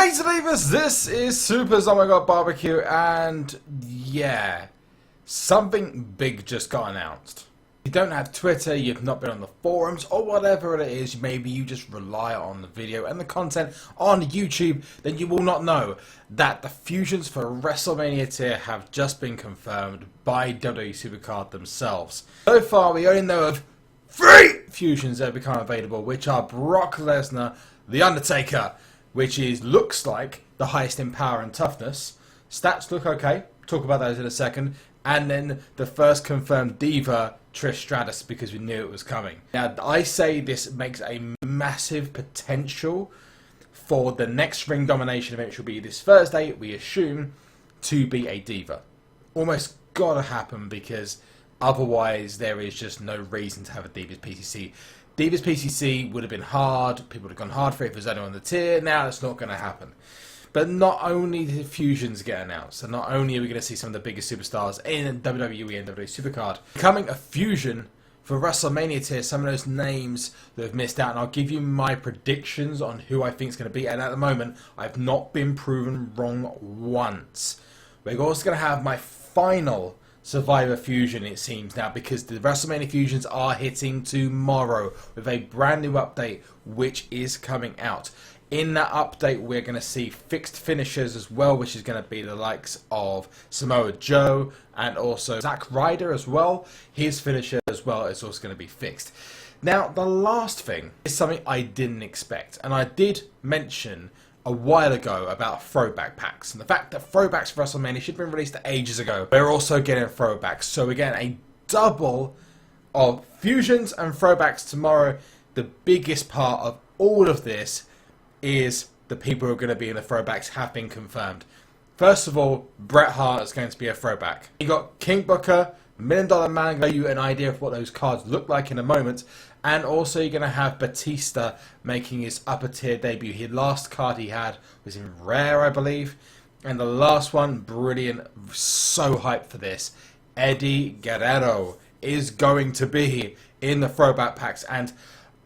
Hey believers, this is SuperZombGBBQ, and yeah, something big just got announced. If you don't have Twitter, you've not been on the forums, or whatever it is, maybe you just rely on the video and the content on YouTube, then you will not know that the fusions for Wrestlemania tier have just been confirmed by WWE SuperCard themselves. So far, we only know of 3 fusions that have become available, which are Brock Lesnar, The Undertaker, which looks like the highest in power and toughness. Stats look okay. Talk about those in a second. And then the first confirmed diva, Trish Stratus, because we knew it was coming. Now, I say this makes a massive potential for the next Ring Domination event, which will be this Thursday, we assume, to be a diva. Almost gotta happen, because otherwise there is just no reason to have a Divas PCC. Divas PCC would have been hard. People would have gone hard for it if it was only on the tier. Now it's not going to happen. But not only did fusions get announced, and not only are we going to see some of the biggest superstars in WWE and WWE SuperCard becoming a fusion for WrestleMania tier, some of those names that have missed out, and I'll give you my predictions on who I think is going to be. And at the moment, I've not been proven wrong once. We're also going to have my final Survivor Fusion, it seems now, because the WrestleMania fusions are hitting tomorrow with a brand new update which is coming out. In that update, we're going to see fixed finishers as well, which is going to be the likes of Samoa Joe and also Zack Ryder as well. His finisher as well is also going to be fixed. Now, the last thing is something I didn't expect, and I did mention a while ago about throwback packs, and the fact that throwbacks for WrestleMania should have been released ages ago. We're also getting throwbacks, so again, a double of fusions and throwbacks tomorrow. The biggest part of all of this is the people who are going to be in the throwbacks have been confirmed. First of all, Bret Hart is going to be a throwback. You got King Booker, $1 Million Man. I'll give you an idea of what those cards look like in a moment. And also you're going to have Batista making his upper tier debut. His last card he had was in Rare, I believe. And the last one, brilliant, so hyped for this. Eddie Guerrero is going to be in the throwback packs. And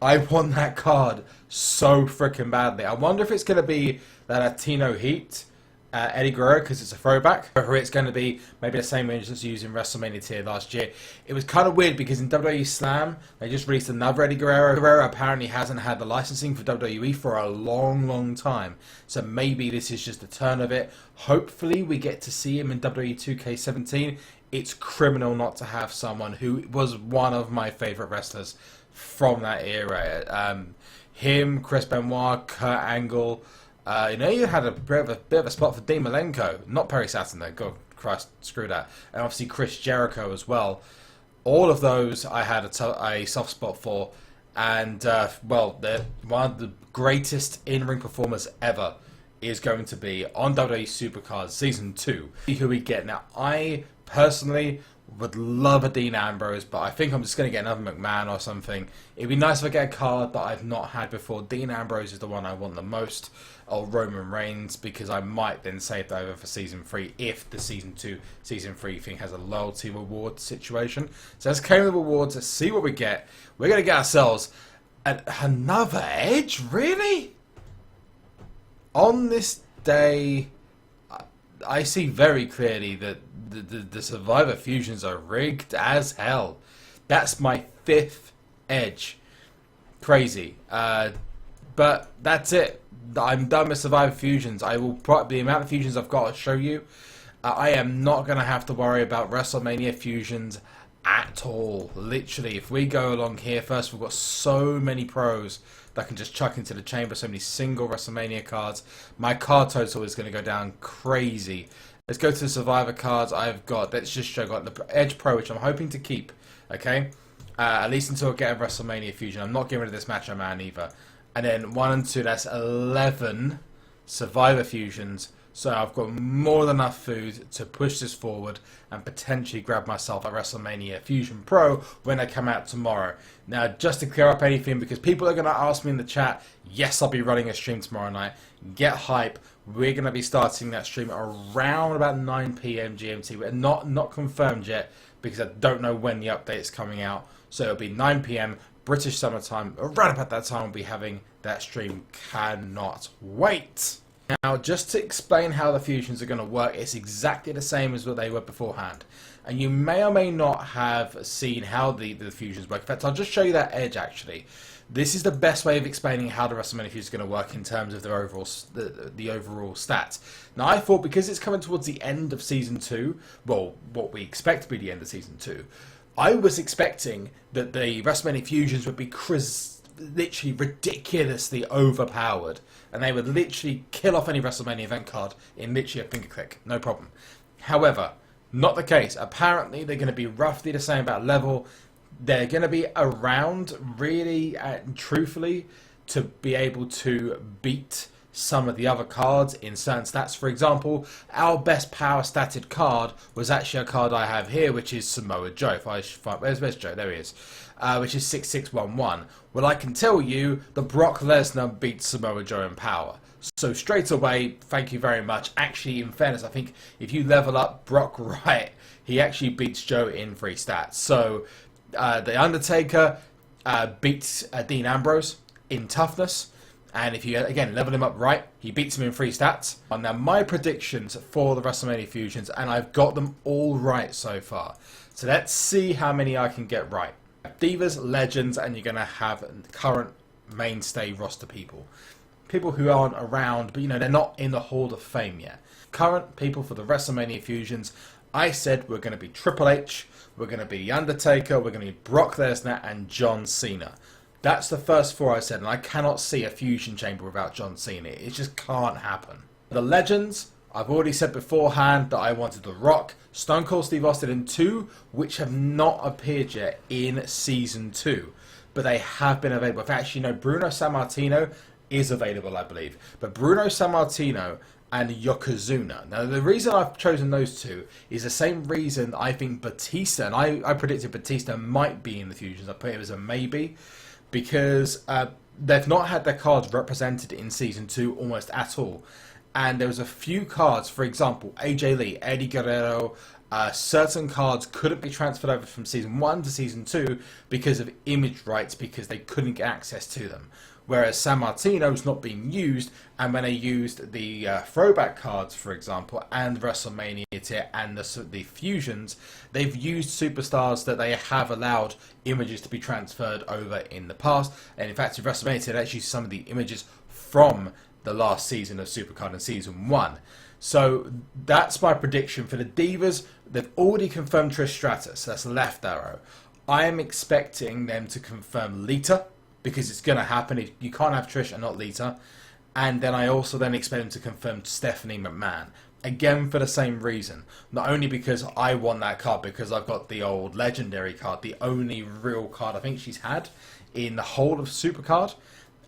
I want that card so freaking badly. I wonder if it's going to be that Latino Heat, Eddie Guerrero, because it's a throwback, or it's going to be maybe the same range that's used in WrestleMania tier last year. It was kind of weird because in WWE Slam they just released another Eddie Guerrero. Guerrero apparently hasn't had the licensing for WWE for a long time, so maybe this is just a turn of it. Hopefully we get to see him in WWE 2K17. It's criminal not to have someone who was one of my favorite wrestlers from that era. Him, Chris Benoit, Kurt Angle. You had a bit of a spot for Dean Malenko, not Perry Saturn though. God Christ, screw that. And obviously Chris Jericho as well. All of those I had a soft spot for, and well, one of the greatest in-ring performers ever is going to be on WWE SuperCard Season 2. See who we get now. I personally would love a Dean Ambrose, but I think I'm just going to get another McMahon or something. It'd be nice if I get a card that I've not had before. Dean Ambrose is the one I want the most, or Roman Reigns, because I might then save that over for Season 3 if the Season 2, Season 3 thing has a loyalty reward situation. So let's claim the rewards, let's see what we get. We're going to get ourselves another Edge? Really? On this day, I see very clearly that the Survivor fusions are rigged as hell. That's my 5th Edge. Crazy. But that's it. I'm done with Survivor fusions. I will probably, the amount of fusions I've got to show you, I am not going to have to worry about WrestleMania fusions at all. Literally, if we go along here, first we've got so many pros that I can just chuck into the chamber, so many single WrestleMania cards. My card total is going to go down crazy. Let's go to the Survivor cards I've got. Let's just show, got the Edge Pro, which I'm hoping to keep, okay? At least until I get a WrestleMania fusion. I'm not getting rid of this Macho Man either. And then 1 and 2, that's 11 Survivor fusions. So I've got more than enough food to push this forward and potentially grab myself a WrestleMania Fusion Pro when they come out tomorrow. Now, just to clear up anything, because people are going to ask me in the chat, yes, I'll be running a stream tomorrow night. Get hype. We're going to be starting that stream around about 9 PM GMT. We're not confirmed yet because I don't know when the update's coming out. So it'll be 9 PM British summertime. Around about that time we'll be having that stream. Cannot wait. Now, just to explain how the fusions are going to work, it's exactly the same as what they were beforehand. And you may or may not have seen how the fusions work. In fact, I'll just show you that edge, actually. This is the best way of explaining how the Wrestlemania fusion is going to work in terms of their overall the overall stats. Now, I thought because it's coming towards the end of Season 2, well, what we expect to be the end of Season 2, I was expecting that the Wrestlemania fusions would be literally ridiculously overpowered, and they would literally kill off any WrestleMania event card in literally a finger click, no problem. However, not the case. Apparently, they're going to be roughly the same about level. They're going to be around, really, truthfully, to be able to beat some of the other cards in certain stats. For example, our best power statted card was actually a card I have here, which is Samoa Joe. If I find, where's Joe? There he is. Which is 6611. Well, I can tell you that Brock Lesnar beats Samoa Joe in power. So straight away, thank you very much. Actually, in fairness, I think if you level up Brock right, he actually beats Joe in 3 stats. So The Undertaker beats Dean Ambrose in toughness. And if you, again, level him up right, he beats him in 3 stats. And now my predictions for the WrestleMania fusions, and I've got them all right so far. So let's see how many I can get right. Divas, legends, and you're going to have current mainstay roster people. People who aren't around, but you know, they're not in the Hall of Fame yet. Current people for the WrestleMania fusions, I said we're going to be Triple H, we're going to be Undertaker, we're going to be Brock Lesnar, and John Cena. That's the first 4 I said, and I cannot see a fusion chamber without John Cena. It just can't happen. The legends, I've already said beforehand that I wanted The Rock, Stone Cold Steve Austin, and 2 which have not appeared yet in Season 2. But they have been available. If actually, no, Bruno Sammartino is available, I believe. But Bruno Sammartino and Yokozuna. Now, the reason I've chosen those 2 is the same reason I think Batista, and I predicted Batista might be in the fusions. I put it as a maybe, because they've not had their cards represented in Season 2 almost at all. And there was a few cards, for example, AJ Lee, Eddie Guerrero, certain cards couldn't be transferred over from Season 1 to Season 2 because of image rights, because they couldn't get access to them. Whereas Sammartino's not being used, and when they used the throwback cards, for example, and WrestleMania tier and the fusions, they've used superstars that they have allowed images to be transferred over in the past. And in fact, in WrestleMania tier, they actually used some of the images from the last season of SuperCard in Season 1. So that's my prediction for the Divas. They've already confirmed Trish Stratus. That's left arrow. I am expecting them to confirm Lita, because it's going to happen. You can't have Trish and not Lita. And then I also then expect them to confirm Stephanie McMahon. Again, for the same reason. Not only because I want that card, because I've got the old legendary card, the only real card I think she's had in the whole of SuperCard,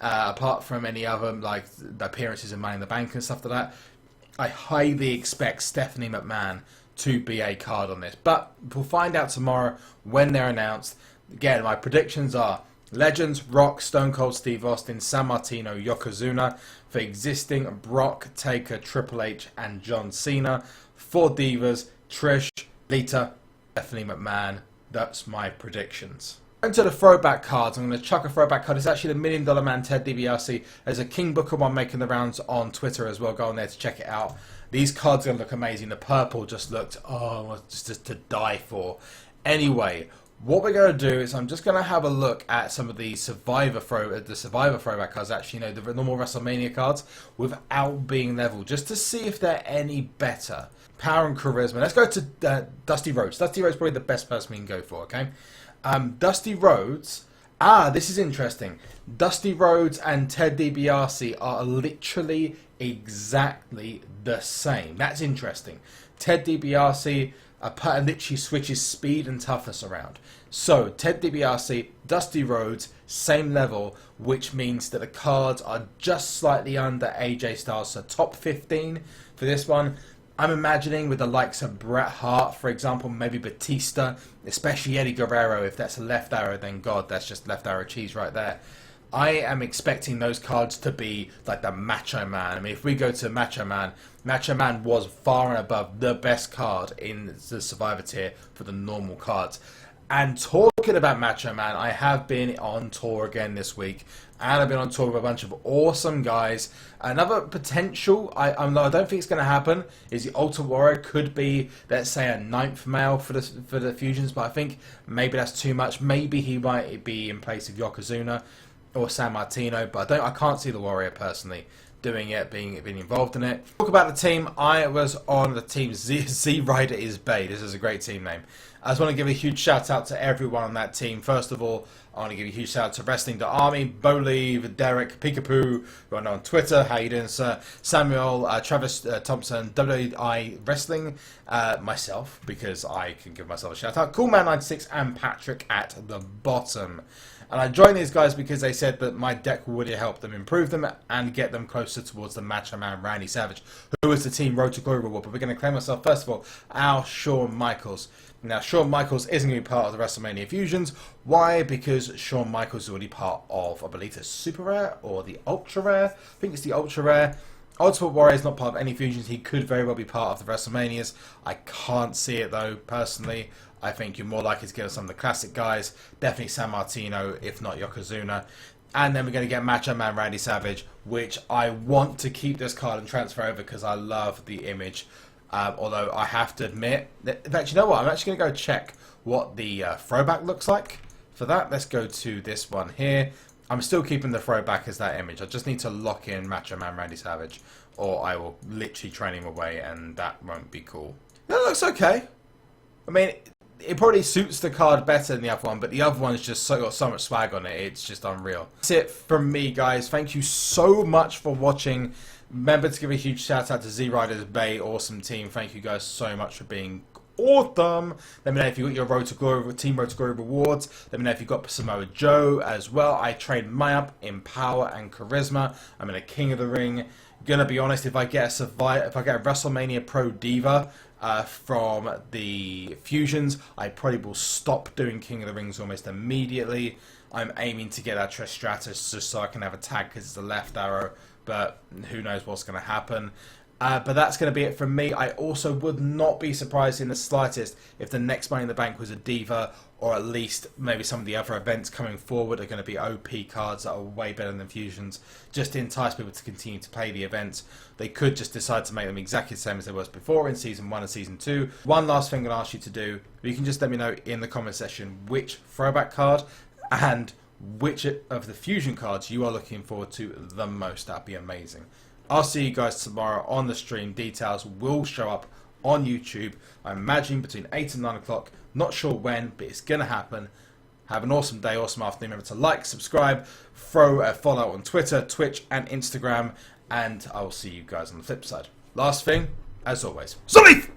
apart from any other like appearances in Money in the Bank and stuff like that. I highly expect Stephanie McMahon to be a card on this. But we'll find out tomorrow when they're announced. Again, my predictions are Legends, Rock, Stone Cold Steve Austin, Sammartino, Yokozuna. For existing, Brock, Taker, Triple H, and John Cena. For Divas, Trish, Lita, Stephanie McMahon. That's my predictions. Going to the throwback cards, I'm going to chuck a throwback card. It's actually the $1 Million Man Ted DiBiase. There's a King Booker one making the rounds on Twitter as well. Go on there to check it out. These cards are going to look amazing. The purple just looked, just to die for. Anyway, what we're going to do is I'm just going to have a look at some of the Survivor throwback cards, actually, you know, the normal WrestleMania cards, without being leveled, just to see if they're any better. Power and charisma. Let's go to Dusty Rhodes. Dusty Rhodes is probably the best person we can go for, okay? Dusty Rhodes. This is interesting. Dusty Rhodes and Ted DiBiase are literally exactly the same. That's interesting. Ted DiBiase literally switches speed and toughness around. So, Ted DiBiase, Dusty Rhodes, same level, which means that the cards are just slightly under AJ Styles. So, top 15 for this one. I'm imagining with the likes of Bret Hart, for example, maybe Batista, especially Eddie Guerrero. If that's a left arrow, then God, that's just left arrow cheese right there. I am expecting those cards to be like the Macho Man. I mean, if we go to Macho Man was far and above the best card in the Survivor tier for the normal cards. And talking about Macho Man, I have been on tour again this week, and I've been on tour with a bunch of awesome guys. Another potential, I don't think it's going to happen, is the Ultimate Warrior could be, let's say, a 9th male for the fusions, but I think maybe that's too much. Maybe he might be in place of Yokozuna or San Martino, but I can't see the Warrior personally doing it, being involved in it. Talk about the team. I was on the team Z Rider is Bay. This is a great team name. I just want to give a huge shout out to everyone on that team. First of all, I want to give a huge shout out to Wrestling the Army, Bolieve, Derek, Peekapoo, who I know on Twitter. How you doing, sir? Samuel, Travis Thompson, WI Wrestling, myself, because I can give myself a shout out. Coolman96 and Patrick at the bottom. And I joined these guys because they said that my deck would help them improve them and get them closer towards the Macho Man Randy Savage, who is the Team Road to Glory reward. But we're going to claim ourselves, first of all, our Shawn Michaels. Now, Shawn Michaels isn't going to be part of the WrestleMania Fusions. Why? Because Shawn Michaels is already part of, I believe, the Super Rare or the Ultra Rare. I think it's the Ultra Rare. Ultimate Warrior is not part of any fusions. He could very well be part of the WrestleManias. I can't see it, though, personally. I think you're more likely to get some of the classic guys. Definitely San Martino, if not Yokozuna. And then we're going to get Macho Man Randy Savage, which I want to keep this card and transfer over because I love the image. Although I have to admit, in fact, you know what? I'm actually going to go check what the throwback looks like. For that, let's go to this one here. I'm still keeping the throwback as that image. I just need to lock in Macho Man Randy Savage, or I will literally train him away, and that won't be cool. That looks okay. I mean, it probably suits the card better than the other one, but the other one's just got so much swag on it. It's just unreal. That's it from me, guys. Thank you so much for watching. Remember to give a huge shout out to Z Riders Bay, awesome team. Thank you guys so much for being awesome. Let me know if you got your Road to Glory, Team Road to Glory rewards. Let me know if you got Samoa Joe as well. I trained my up in power and charisma. I'm in a King of the Ring. Gonna be honest, if I get a WrestleMania Pro Diva from the fusions, I probably will stop doing King of the Rings almost immediately. I'm aiming to get that Trish Stratus just so I can have a tag because it's the left arrow, but who knows what's going to happen. But that's going to be it from me. I also would not be surprised in the slightest if the next Money in the Bank was a Diva, or at least maybe some of the other events coming forward are going to be OP cards that are way better than fusions, just to entice people to continue to play the events. They could just decide to make them exactly the same as they was before in Season 1 and Season 2. One last thing I'm going to ask you to do, you can just let me know in the comment section which throwback card and which of the fusion cards you are looking forward to the most. That'd be amazing. I'll see you guys tomorrow on the stream. Details will show up on YouTube. I imagine between 8 and 9 o'clock. Not sure when, but it's going to happen. Have an awesome day, awesome afternoon. Remember to like, subscribe, throw a follow on Twitter, Twitch, and Instagram. And I will see you guys on the flip side. Last thing, as always, Salif!